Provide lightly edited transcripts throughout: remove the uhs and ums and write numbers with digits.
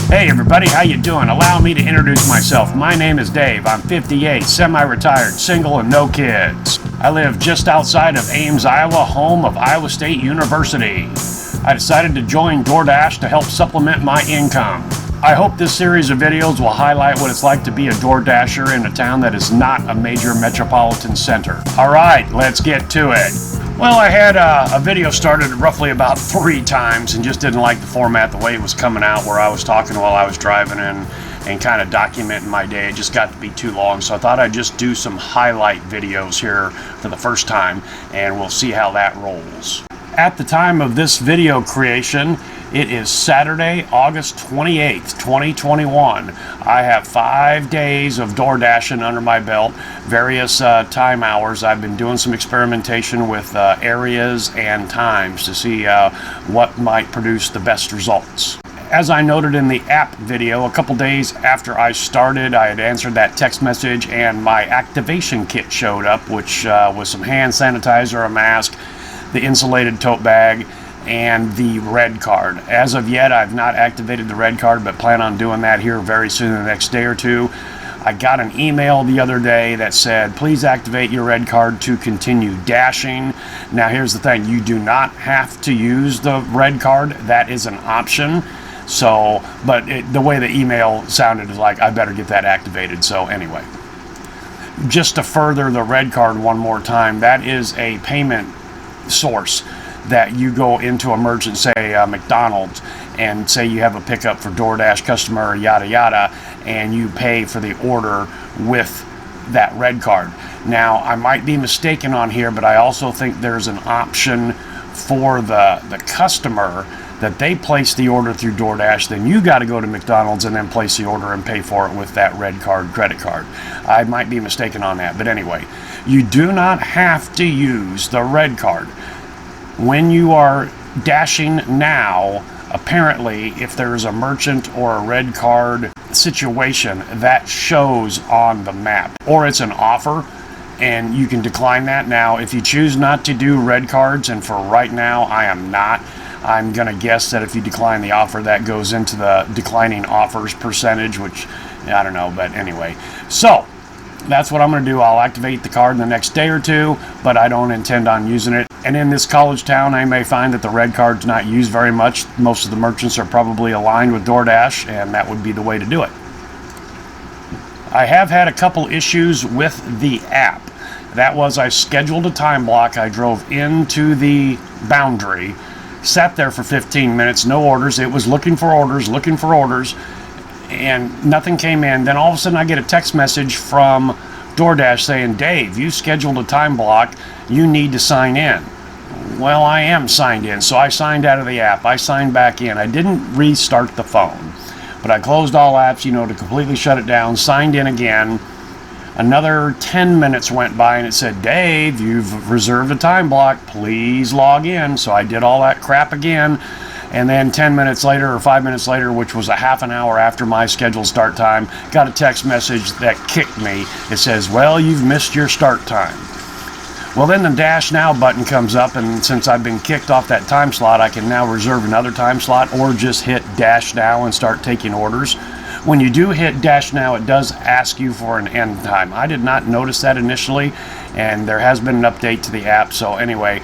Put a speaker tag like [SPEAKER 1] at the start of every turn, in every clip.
[SPEAKER 1] Hey everybody, how you doing? Allow me to introduce myself. My name is Dave. I'm 58, semi-retired, single, and no kids. I live just outside of Ames, Iowa, home of Iowa State University. I decided to join Doordash to help supplement my income. I hope this series of videos will highlight what it's like to be a Doordasher in a town that is not a major metropolitan center. Alright, let's get to it. Well, I had a video started roughly about 3 times and just didn't like the format, the way it was coming out, where I was talking while I was driving and kind of documenting my day. It just got to be too long, so I thought I'd just do some highlight videos here for the first time, and we'll see how that rolls. At the time of this video creation, it is Saturday, August 28th, 2021. I have 5 days of door dashing under my belt, various time hours. I've been doing some experimentation with areas and times to see what might produce the best results. As I noted in the app video, a couple days after I started, I had answered that text message and my activation kit showed up, which was some hand sanitizer, a mask, the insulated tote bag, and the red card. As of yet, I've not activated the red card, but plan on doing that here very soon, the next day or two. I got an email the other day that said, please activate your red card to continue dashing. Now here's the thing, you do not have to use the red card. That is an option. So, but the way the email sounded is like, I better get that activated. So anyway, just to further the red card one more time, that is a payment source that you go into a merchant, say McDonald's, and say you have a pickup for DoorDash customer, yada yada, and you pay for the order with that red card. Now, I might be mistaken on here, but I also think there's an option for the customer that they place the order through DoorDash, then you got to go to McDonald's and then place the order and pay for it with that red card, credit card. I might be mistaken on that, but anyway, you do not have to use the red card. When you are dashing now, apparently, if there is a merchant or a red card situation, that shows on the map, or it's an offer, and you can decline that. Now, if you choose not to do red cards, and for right now, I am not, I'm going to guess that if you decline the offer, that goes into the declining offers percentage, which, I don't know, but anyway. So, that's what I'm going to do. I'll activate the card in the next day or two, but I don't intend on using it. And in this college town, I may find that the red card's not used very much. Most of the merchants are probably aligned with DoorDash, and that would be the way to do it. I have had a couple issues with the app. That was, I scheduled a time block. I drove into the boundary, sat there for 15 minutes, no orders. It was looking for orders, and nothing came in. Then all of a sudden I get a text message from DoorDash saying, Dave, you scheduled a time block, you need to sign in. Well, I am signed in, so I signed out of the app. I signed back in. I didn't restart the phone, but I closed all apps, to completely shut it down, signed in again. Another 10 minutes went by and it said, Dave, you've reserved a time block, please log in. So I did all that crap again. And then 10 minutes later or 5 minutes later, which was a half an hour after my scheduled start time, got a text message that kicked me. It says, well, you've missed your start time. Well, then the Dash Now button comes up, and since I've been kicked off that time slot, I can now reserve another time slot or just hit Dash Now and start taking orders. When you do hit Dash Now, it does ask you for an end time. I did not notice that initially, and there has been an update to the app. So anyway,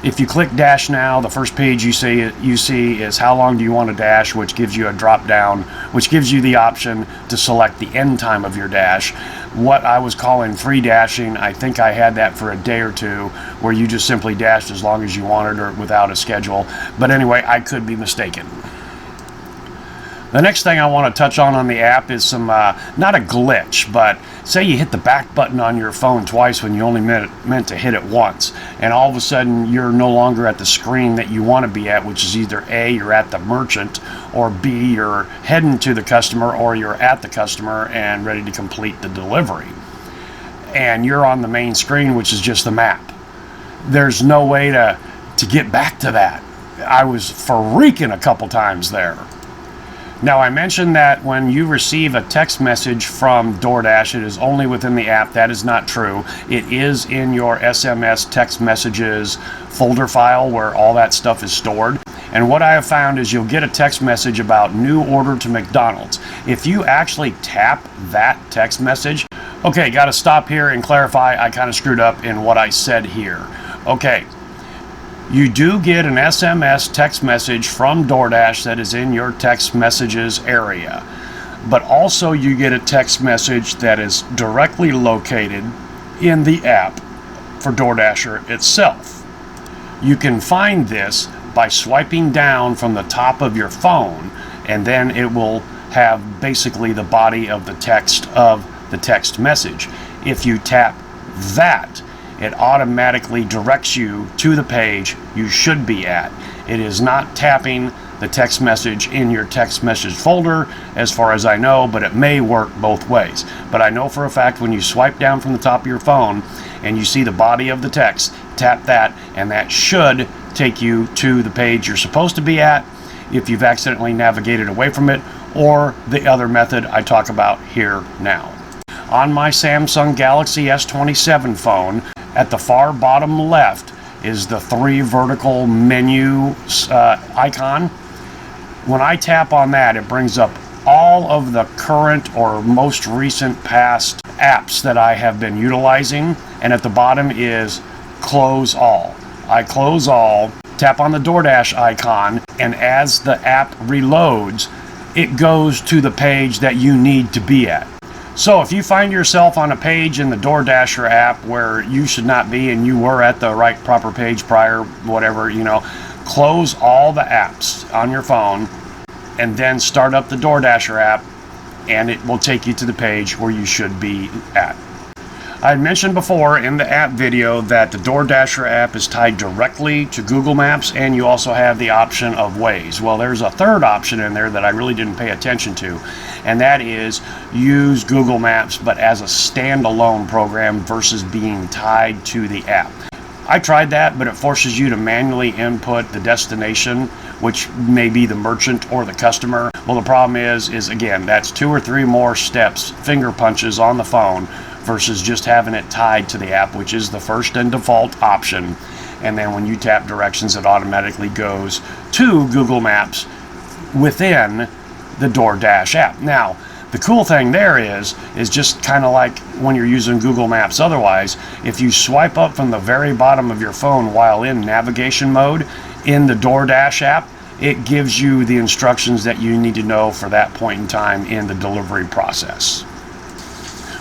[SPEAKER 1] if you click Dash Now, the first page you see is how long do you want to dash, which gives you a drop down, which gives you the option to select the end time of your dash. What I was calling free dashing, I think I had that for a day or two, where you just simply dashed as long as you wanted or without a schedule. But anyway, I could be mistaken. The next thing I want to touch on the app is some, not a glitch, but say you hit the back button on your phone twice when you only meant to hit it once, and all of a sudden you're no longer at the screen that you want to be at, which is either A, you're at the merchant, or B, you're heading to the customer, or you're at the customer and ready to complete the delivery. And you're on the main screen, which is just the map. There's no way to get back to that. I was freaking a couple times there. Now, I mentioned that when you receive a text message from DoorDash, it is only within the app. That is not true. It is in your SMS text messages folder file where all that stuff is stored. And what I have found is you'll get a text message about new order to McDonald's. If you actually tap that text message, okay, got to stop here and clarify, I kind of screwed up in what I said here. Okay, you do get an SMS text message from Doordash that is in your text messages area, but also you get a text message that is directly located in the app for DoorDasher itself. You can find this by swiping down from the top of your phone, and then it will have basically the body of the text message. If you tap that, it automatically directs you to the page you should be at. It is not tapping the text message in your text message folder, as far as I know, but it may work both ways. But I know for a fact when you swipe down from the top of your phone and you see the body of the text, tap that, and that should take you to the page you're supposed to be at if you've accidentally navigated away from it, or the other method I talk about here now. On my Samsung Galaxy S27 phone, at the far bottom left is the 3 vertical menu icon. When I tap on that, it brings up all of the current or most recent past apps that I have been utilizing, and at the bottom is close all. I close all, tap on the DoorDash icon, and as the app reloads, it goes to the page that you need to be at. So if you find yourself on a page in the DoorDasher app where you should not be and you were at the right proper page prior, whatever, close all the apps on your phone and then start up the DoorDasher app, and it will take you to the page where you should be at. I had mentioned before in the app video that the DoorDasher app is tied directly to Google Maps, and you also have the option of Waze. Well, there's a third option in there that I really didn't pay attention to, and that is use Google Maps but as a standalone program versus being tied to the app. I tried that, but it forces you to manually input the destination, which may be the merchant or the customer. Well, the problem is again, that's 2 or 3 more steps, finger punches on the phone, versus just having it tied to the app, which is the first and default option. And then when you tap directions, it automatically goes to Google Maps within the DoorDash app. Now, the cool thing there is just kind of like when you're using Google Maps otherwise, if you swipe up from the very bottom of your phone while in navigation mode in the DoorDash app, it gives you the instructions that you need to know for that point in time in the delivery process.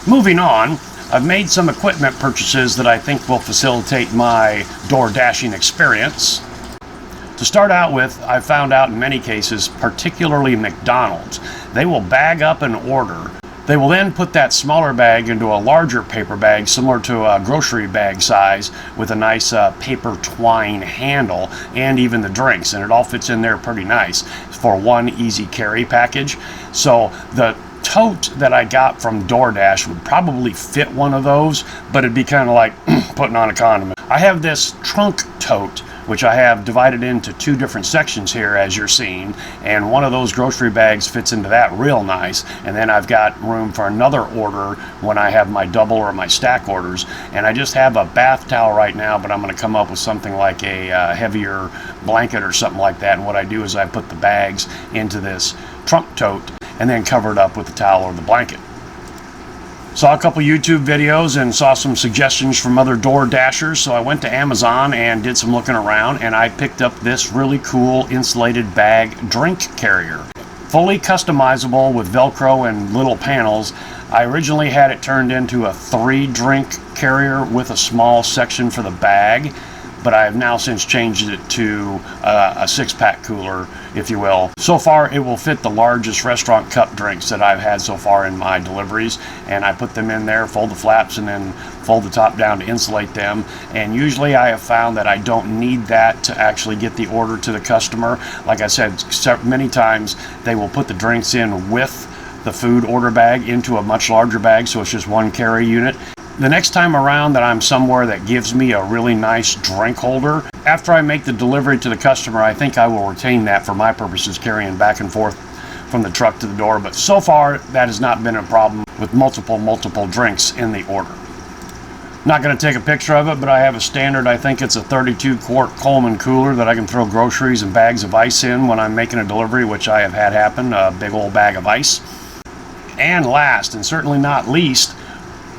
[SPEAKER 1] Moving on, I've made some equipment purchases that I think will facilitate my door dashing experience. To start out with, I've found out in many cases, particularly McDonald's, they will bag up an order. They will then put that smaller bag into a larger paper bag similar to a grocery bag size with a nice paper twine handle and even the drinks, and it all fits in there pretty nice for one easy carry package. So the tote that I got from DoorDash would probably fit one of those, but it'd be kind of like putting on a condom. I have this trunk tote, which I have divided into 2 different sections here, as you're seeing, and one of those grocery bags fits into that real nice, and then I've got room for another order when I have my double or my stack orders. And I just have a bath towel right now, but I'm going to come up with something like a heavier blanket or something like that, and what I do is I put the bags into this trunk tote and then cover it up with the towel or the blanket. Saw a couple YouTube videos and saw some suggestions from other door dashers, so I went to Amazon and did some looking around, and I picked up this really cool insulated bag drink carrier. Fully customizable with Velcro and little panels. I originally had it turned into a 3 drink carrier with a small section for the bag, but I have now since changed it to a 6-pack cooler, if you will. So far, it will fit the largest restaurant cup drinks that I've had so far in my deliveries, and I put them in there, fold the flaps, and then fold the top down to insulate them. And usually I have found that I don't need that to actually get the order to the customer. Like I said, many times they will put the drinks in with the food order bag into a much larger bag, so it's just one carry unit. The next time around that I'm somewhere that gives me a really nice drink holder, after I make the delivery to the customer, I think I will retain that for my purposes, carrying back and forth from the truck to the door. But so far, that has not been a problem with multiple drinks in the order. Not going to take a picture of it, but I have a standard, I think it's a 32-quart Coleman cooler that I can throw groceries and bags of ice in when I'm making a delivery, which I have had happen, a big old bag of ice. And last, and certainly not least,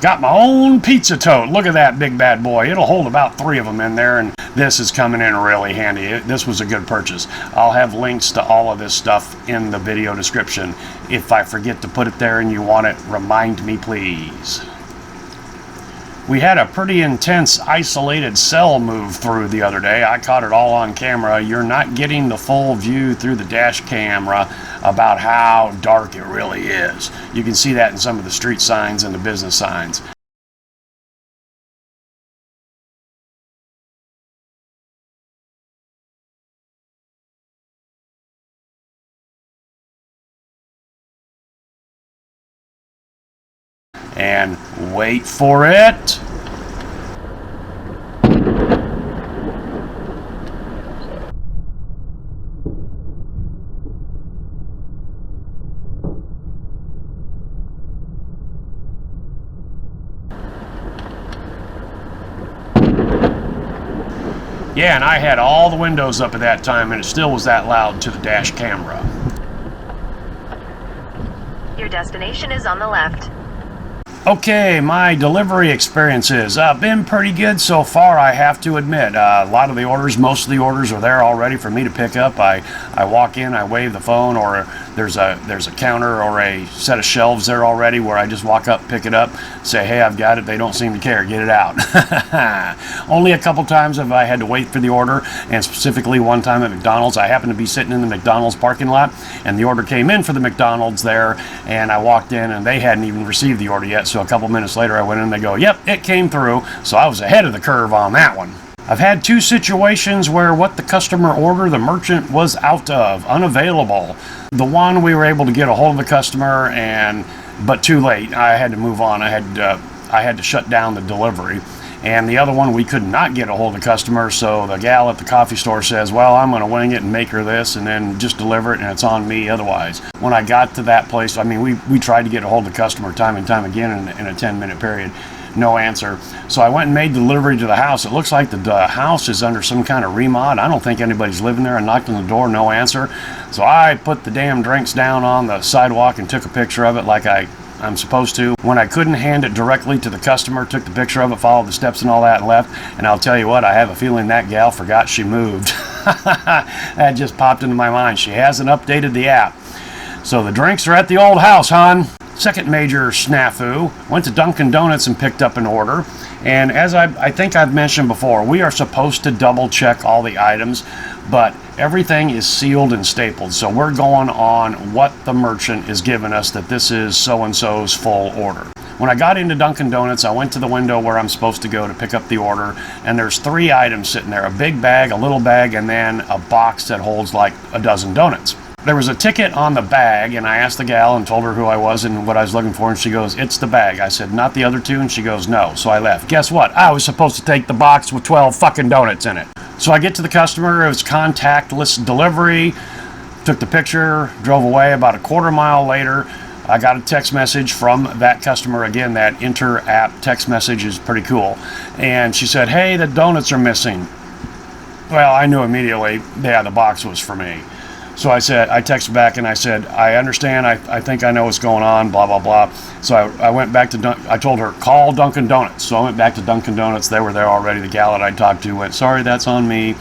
[SPEAKER 1] got my own pizza tote. Look at that big bad boy. It'll hold about 3 of them in there, and this is coming in really handy. This was a good purchase. I'll have links to all of this stuff in the video description. If I forget to put it there and you want it, remind me please. We had a pretty intense isolated cell move through the other day. I caught it all on camera. You're not getting the full view through the dash camera about how dark it really is. You can see that in some of the street signs and the business signs. And wait for it. Yeah, and I had all the windows up at that time, and it still was that loud to the dash camera.
[SPEAKER 2] Your destination is on the left.
[SPEAKER 1] Okay, my delivery experiences been pretty good so far, I have to admit. A lot of the orders, most of the orders are there already for me to pick up. I walk in, I wave the phone, or there's a counter or a set of shelves there already where I just walk up, pick it up, say, hey, I've got it. They don't seem to care. Get it out. Only a couple times have I had to wait for the order, and specifically one time at McDonald's. I happened to be sitting in the McDonald's parking lot, and the order came in for the McDonald's there, and I walked in, and they hadn't even received the order yet. So a couple minutes later, I went in and they go, yep, it came through. So I was ahead of the curve on that one. I've had 2 situations where what the customer ordered, the merchant was out of, unavailable. The one we were able to get a hold of the customer, but too late. I had to move on. I had to shut down the delivery. And the other one, we could not get a hold of the customer, so the gal at the coffee store says, well, I'm going to wing it and make her this and then just deliver it, and it's on me otherwise. When I got to that place, I mean, we tried to get a hold of the customer time and time again in a 10-minute period. No answer. So I went and made delivery to the house. It looks like the house is under some kind of remod. I don't think anybody's living there. I knocked on the door, no answer. So I put the damn drinks down on the sidewalk and took a picture of it like I'm supposed to. When I couldn't hand it directly to the customer, took the picture of it, followed the steps and all that, and left. And I'll tell you what, I have a feeling that gal forgot she moved. That just popped into my mind. She hasn't updated the app. So the drinks are at the old house, hon. Second major snafu, went to Dunkin' Donuts and picked up an order. And as I think I've mentioned before, we are supposed to double check all the items, but everything is sealed and stapled. So we're going on what the merchant is giving us, that this is so-and-so's full order. When I got into Dunkin' Donuts, I went to the window where I'm supposed to go to pick up the order, and there's 3 items sitting there, a big bag, a little bag, and then a box that holds like a dozen donuts. There was a ticket on the bag, and I asked the gal and told her who I was and what I was looking for, and she goes, it's the bag. I said, not the other 2, and she goes, no. So I left. Guess what? I was supposed to take the box with 12 fucking donuts in it. So I get to the customer, it was contactless delivery, took the picture, drove away. About a quarter mile later, I got a text message from that customer. Again, that inter-app text message is pretty cool. And she said, hey, the donuts are missing. Well, I knew immediately, yeah, the box was for me. So I texted back and I said, I understand, I think I know what's going on, blah, blah, blah. So I went back to, I told her, call Dunkin' Donuts. So I went back to Dunkin' Donuts. They were there already. The gal that I talked to went, sorry, that's on me,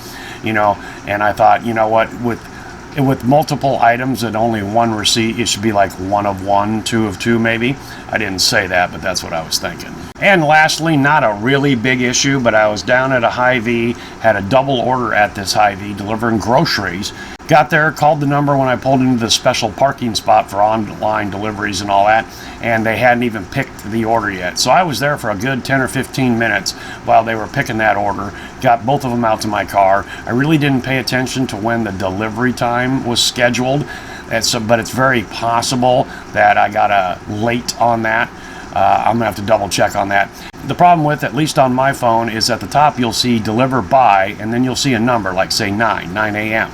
[SPEAKER 1] and I thought, you know what, with multiple items and only one receipt, it should be like 1 of 1, 2 of 2 maybe. I didn't say that, but that's what I was thinking. And lastly, not a really big issue, but I was down at a Hy-Vee, had a double order at this Hy-Vee delivering groceries. Got there, called the number when I pulled into the special parking spot for online deliveries and all that, and they hadn't even picked the order yet. So I was there for a good 10 or 15 minutes while they were picking that order, got both of them out to my car. I really didn't pay attention to when the delivery time was scheduled, but it's very possible that I got late on that. I'm gonna have to double check on that. The problem with, at least on my phone, is at the top you'll see deliver by, and then you'll see a number like say 9 a.m.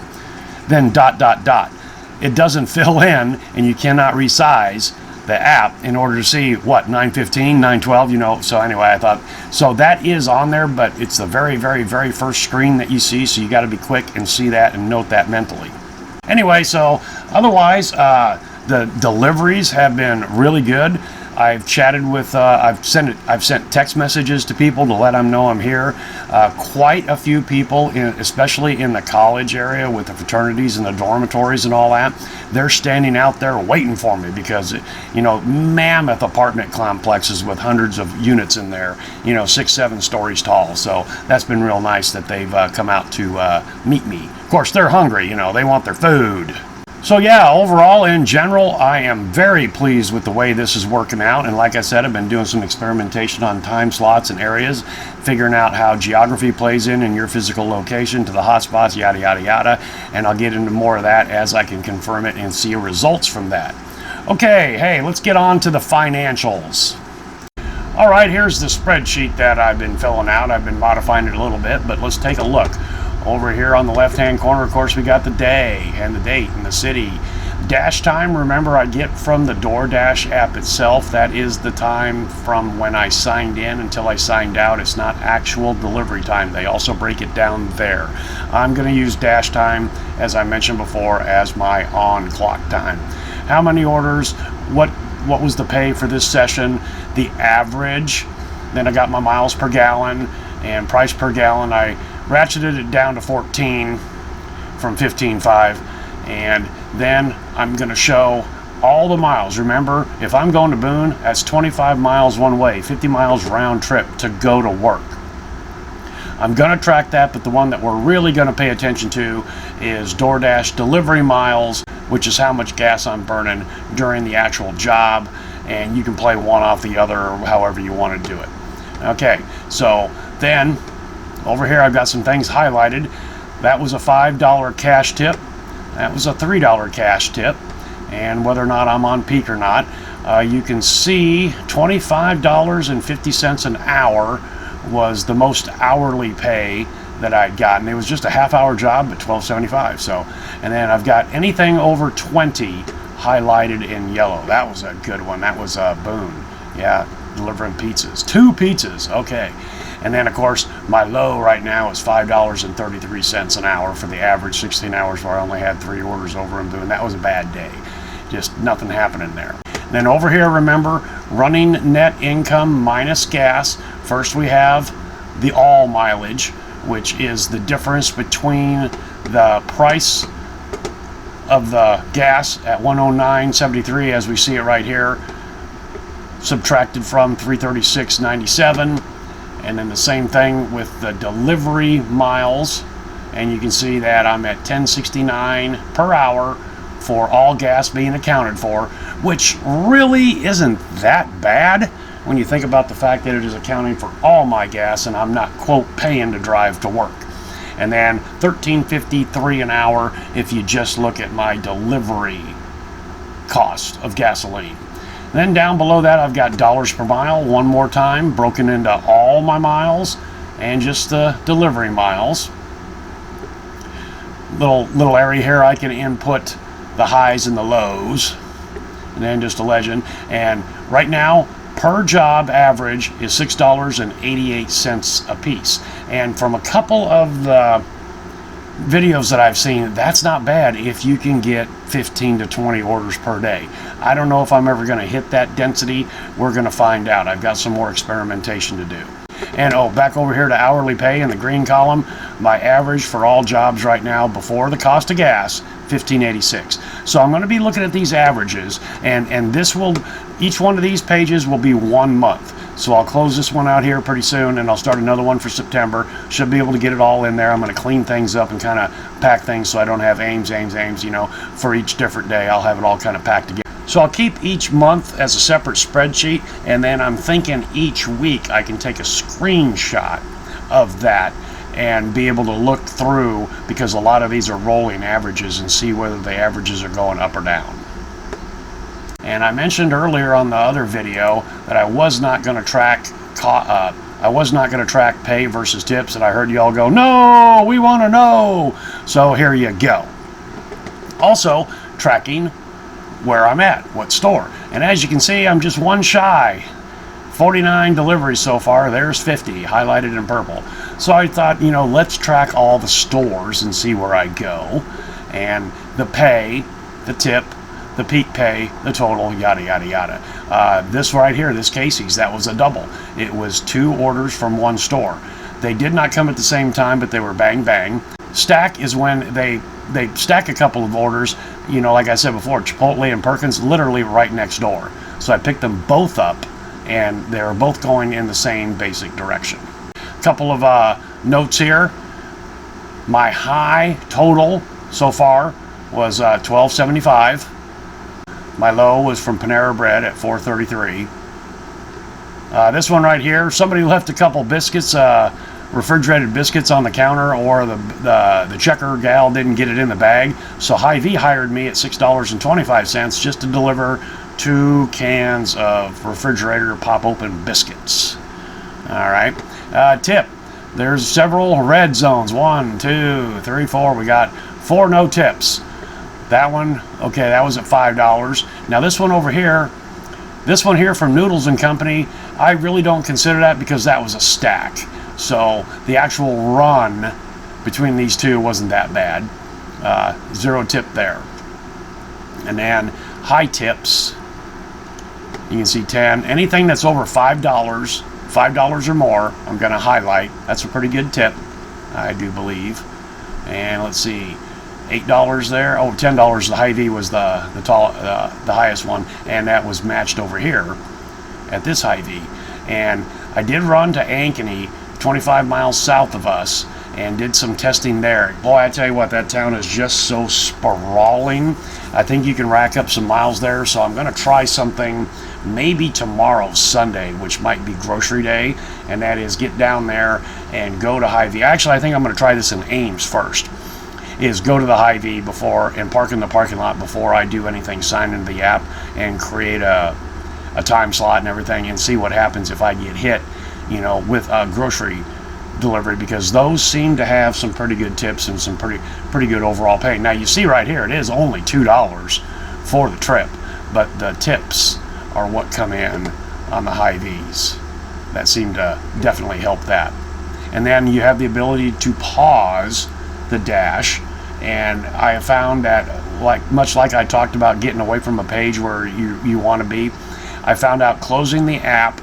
[SPEAKER 1] Then ... It doesn't fill in, and you cannot resize the app in order to see what 9:15, 9:12, you know. So anyway, I thought, so that is on there, but it's the very, very, very first screen that you see, so you got to be quick and see that and note that mentally. Anyway, so otherwise, the deliveries have been really good. I've chatted with, I've sent text messages to people to let them know I'm here. Quite a few people, especially in the college area with the fraternities and the dormitories and all that, they're standing out there waiting for me because, you know, mammoth apartment complexes with hundreds of units in there, you know, 6, 7 stories tall. So that's been real nice that they've come out to meet me. Of course, they're hungry, you know, they want their food. So yeah, overall, in general, I am very pleased with the way this is working out. And like I said, I've been doing some experimentation on time slots and areas, figuring out how geography plays in your physical location to the hotspots, yada, yada, yada. And I'll get into more of that as I can confirm it and see results from that. Okay, hey, let's get on to the financials. All right, here's the spreadsheet that I've been filling out. I've been modifying it a little bit, but let's take a look. Over here on the left-hand corner, of course, we got the day and the date and the city. Dash time, remember, I get from the Doordash app itself. That is the time from when I signed in until I signed out. It's not actual delivery time. They also break it down there. I'm going to use dash time, as I mentioned before, as my on-clock time. How many orders? What was the pay for this session? The average. Then I got my miles per gallon and price per gallon. I ratcheted it down to 14 from 15.5, and then I'm going to show all the miles. Remember, if I'm going to Boone, that's 25 miles one way, 50 miles round trip to go to work. I'm going to track that, but the one that we're really going to pay attention to is Doordash delivery miles, which is how much gas I'm burning during the actual job, and you can play one off the other or however you want to do it. Okay, so then over here I've got some things highlighted. That was a $5 cash tip. That was a $3 cash tip. And whether or not I'm on peak or not, you can see $25.50 an hour was the most hourly pay that I'd gotten. It was just a half-hour job, but $12.75. So, and then I've got anything over 20 highlighted in yellow. That was a good one. That was Boone. Yeah, delivering pizzas. 2 pizzas. Okay. And then, of course, my low right now is $5.33 an hour for the average 16 hours where I only had 3 orders over in Boone. That was a bad day. Just nothing happening there. Then over here, remember, running net income minus gas. First we have the all mileage, which is the difference between the price of the gas at 109.73 as we see it right here, subtracted from 336.97. And then the same thing with the delivery miles, and you can see that I'm at 10.69 per hour for all gas being accounted for, which really isn't that bad when you think about the fact that it is accounting for all my gas and I'm not, quote, paying to drive to work. And then $13.53 an hour if you just look at my delivery cost of gasoline. Then down below that, I've got dollars per mile one more time, broken into all my miles and just the delivery miles. Little area here I can input the highs and the lows, and then just a legend. And right now, per job average is $6.88 a piece. And from a couple of the videos that I've seen, that's not bad if you can get 15 to 20 orders per day. I don't know if I'm ever going to hit that density. We're going to find out. I've got some more experimentation to do. And back over here to hourly pay in the green column, my average for all jobs right now before the cost of gas, $15.86. So I'm going to be looking at these averages, and this will, each one of these pages will be 1 month. So I'll close this one out here pretty soon, and I'll start another one for September. Should be able to get it all in there. I'm going to clean things up and kind of pack things so I don't have aims, you know, for each different day. I'll have it all kind of packed together. So I'll keep each month as a separate spreadsheet, and then I'm thinking each week I can take a screenshot of that and be able to look through, because a lot of these are rolling averages, and see whether the averages are going up or down. And I mentioned earlier on the other video that I was not going to track pay versus tips, and I heard y'all go, no, we want to know. So here you go. Also tracking where I'm at, what store. And as you can see, I'm just one shy. 49 deliveries so far. There's 50 highlighted in purple. So I thought, you know, let's track all the stores and see where I go, and the pay, the tip, the peak pay, the total, yada yada yada. This right here, this Casey's, that was a double. It was 2 orders from one store. They did not come at the same time, but they were bang bang. Stack is when they stack a couple of orders, you know, like I said before, Chipotle and Perkins literally right next door. So I picked them both up, and they were both going in the same basic direction. A couple of notes here. My high total so far was $12.75. My low was from Panera Bread at $4.33. This one right here, somebody left a couple biscuits, refrigerated biscuits on the counter, or the checker gal didn't get it in the bag. So Hy-Vee hired me at $6.25 just to deliver 2 cans of refrigerator pop open biscuits. All right. Tip. There's several red zones. 1, 2, 3, 4. We got 4 no tips. That one, okay, that was at $5. Now this one over here, this one here from Noodles and Company, I really don't consider that because that was a stack. So the actual run between these two wasn't that bad. 0 tip there. And then high tips, you can see 10. Anything that's over $5 or more, I'm going to highlight. That's a pretty good tip, I do believe. And let's see, $8 there. Oh, $10. The Hy-Vee was the highest one, and that was matched over here at this Hy-Vee. And I did run to Ankeny, 25 miles south of us, and did some testing there. Boy, I tell you what, that town is just so sprawling. I think you can rack up some miles there, so I'm going to try something maybe tomorrow, Sunday, which might be grocery day, and that is get down there and go to Hy-Vee. Actually, I think I'm going to try this in Ames first. Is go to the Hy-Vee before and park in the parking lot before I do anything, sign into the app and create a time slot and everything, and see what happens if I get hit, you know, with a grocery delivery, because those seem to have some pretty good tips and some pretty good overall pay. Now you see right here, it is only $2 for the trip, but the tips are what come in on the Hy-Vees. That seem to definitely help that. And then you have the ability to pause the dash, and I have found that, much like I talked about getting away from a page where you want to be, I found out closing the app,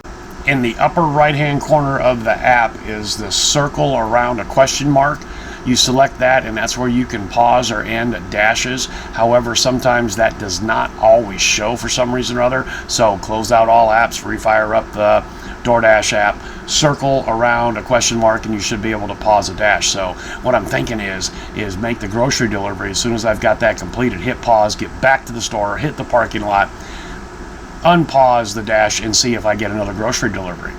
[SPEAKER 1] in the upper right hand corner of the app is the circle around a question mark. You select that, and that's where you can pause or end dashes. However, sometimes that does not always show for some reason or other. So close out all apps, refire up the Doordash app, circle around a question mark, and you should be able to pause a dash. So what I'm thinking is make the grocery delivery. As soon as I've got that completed, hit pause, get back to the store, hit the parking lot, unpause the dash, and see if I get another grocery delivery.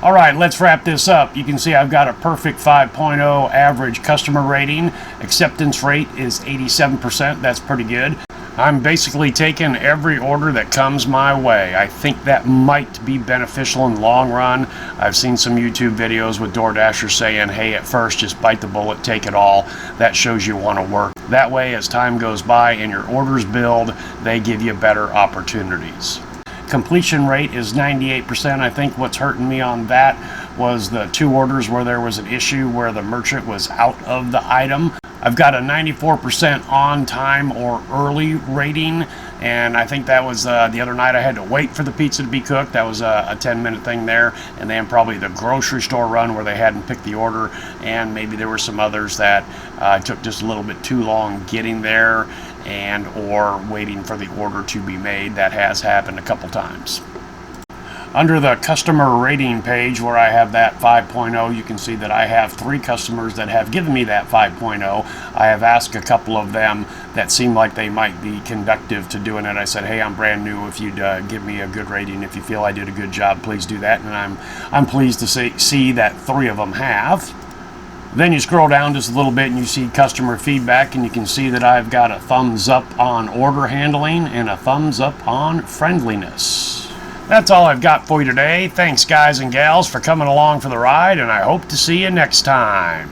[SPEAKER 1] All right, let's wrap this up. You can see I've got a perfect 5.0 average customer rating. Acceptance rate is 87%. That's pretty good. I'm basically taking every order that comes my way. I think that might be beneficial in the long run. I've seen some YouTube videos with DoorDashers saying, hey, at first just bite the bullet, take it all. That shows you want to work. That way, as time goes by and your orders build, they give you better opportunities. Completion rate is 98%. I think what's hurting me on that was the 2 orders where there was an issue where the merchant was out of the item. I've got a 94% on time or early rating, and I think that was the other night I had to wait for the pizza to be cooked. That was a 10-minute thing there, and then probably the grocery store run where they hadn't picked the order, and maybe there were some others that took just a little bit too long getting there and or waiting for the order to be made. That has happened a couple times. Under the customer rating page where I have that 5.0, you can see that I have 3 customers that have given me that 5.0. I have asked a couple of them that seem like they might be conductive to doing it. I said, hey, I'm brand new. If you'd give me a good rating, if you feel I did a good job, please do that. And I'm pleased to see that 3 of them have. Then you scroll down just a little bit and you see customer feedback, and you can see that I've got a thumbs up on order handling and a thumbs up on friendliness. That's all I've got for you today. Thanks, guys and gals, for coming along for the ride, and I hope to see you next time.